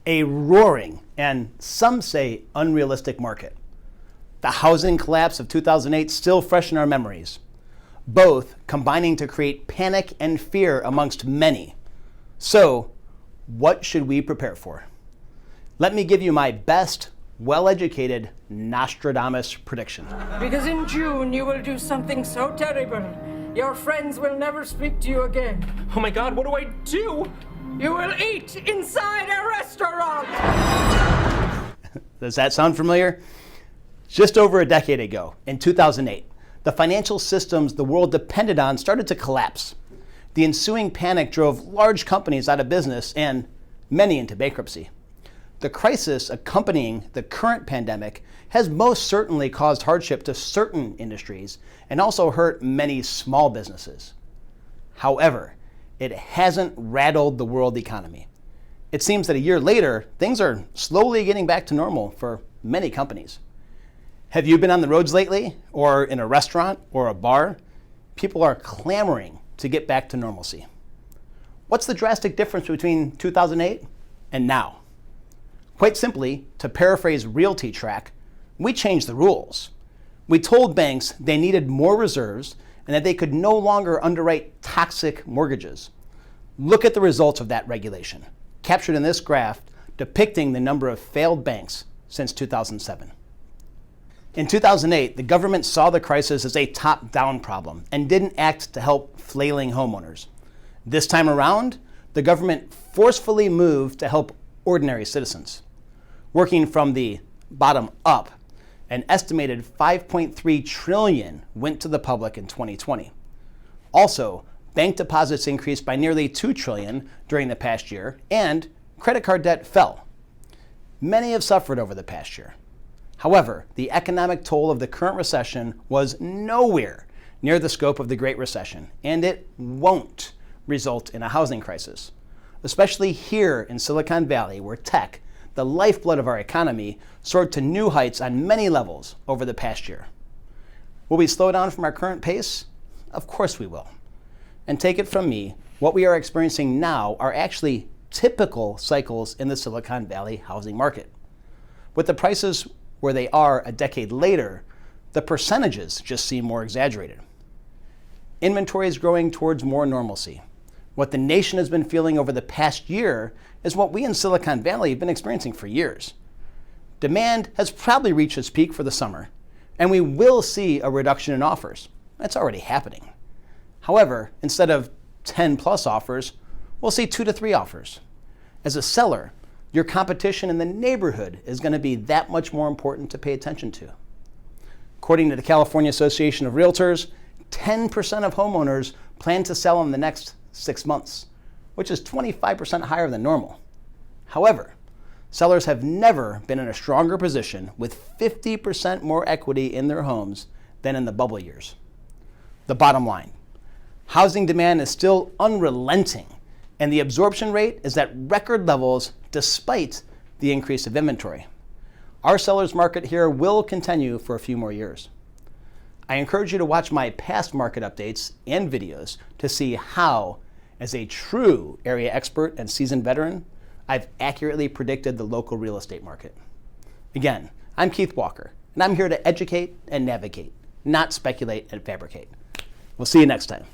A roaring, and some say unrealistic market. The housing collapse of 2008 still fresh in our memories, both combining to create panic and fear amongst many. So, what should we prepare for? Let me give you my best, well-educated Nostradamus prediction. Because in June you will do something so terrible, your friends will never speak to you again. Oh my God, what do I do? You will eat inside a restaurant! Does that sound familiar? Just over a decade ago, in 2008, the financial systems the world depended on started to collapse. The ensuing panic drove large companies out of business and many into bankruptcy. The crisis accompanying the current pandemic has most certainly caused hardship to certain industries and also hurt many small businesses. However, it hasn't rattled the world economy. It seems that a year later, things are slowly getting back to normal for many companies. Have you been on the roads lately, or in a restaurant or a bar? People are clamoring to get back to normalcy. What's the drastic difference between 2008 and now? Quite simply, to paraphrase Realty Track, we changed the rules. We told banks they needed more reserves and that they could no longer underwrite toxic mortgages. Look at the results of that regulation, captured in this graph depicting the number of failed banks since 2007. In 2008, the government saw the crisis as a top-down problem and didn't act to help flailing homeowners. This time around, the government forcefully moved to help ordinary citizens. Working from the bottom up, an estimated $5.3 trillion went to the public in 2020. Also, bank deposits increased by nearly $2 trillion during the past year, and credit card debt fell. Many have suffered over the past year. However, the economic toll of the current recession was nowhere near the scope of the Great Recession, and it won't result in a housing crisis, especially here in Silicon Valley, where tech, the lifeblood of our economy, soared to new heights on many levels over the past year. Will we slow down from our current pace? Of course we will. And take it from me, what we are experiencing now are actually typical cycles in the Silicon Valley housing market. With the prices where they are a decade later, the percentages just seem more exaggerated. Inventory is growing towards more normalcy. What the nation has been feeling over the past year is what we in Silicon Valley have been experiencing for years. Demand has probably reached its peak for the summer, and we will see a reduction in offers. That's already happening. However, instead of 10 plus offers, we'll see 2 to 3 offers. As a seller, your competition in the neighborhood is going to be that much more important to pay attention to. According to the California Association of Realtors, 10% of homeowners plan to sell in the next 6 months, which is 25% higher than normal. However, sellers have never been in a stronger position with 50% more equity in their homes than in the bubble years. The bottom line, housing demand is still unrelenting, and the absorption rate is at record levels despite the increase of inventory. Our seller's market here will continue for a few more years. I encourage you to watch my past market updates and videos to see how, as a true area expert and seasoned veteran, I've accurately predicted the local real estate market. Again, I'm Keith Walker, and I'm here to educate and navigate, not speculate and fabricate. We'll see you next time.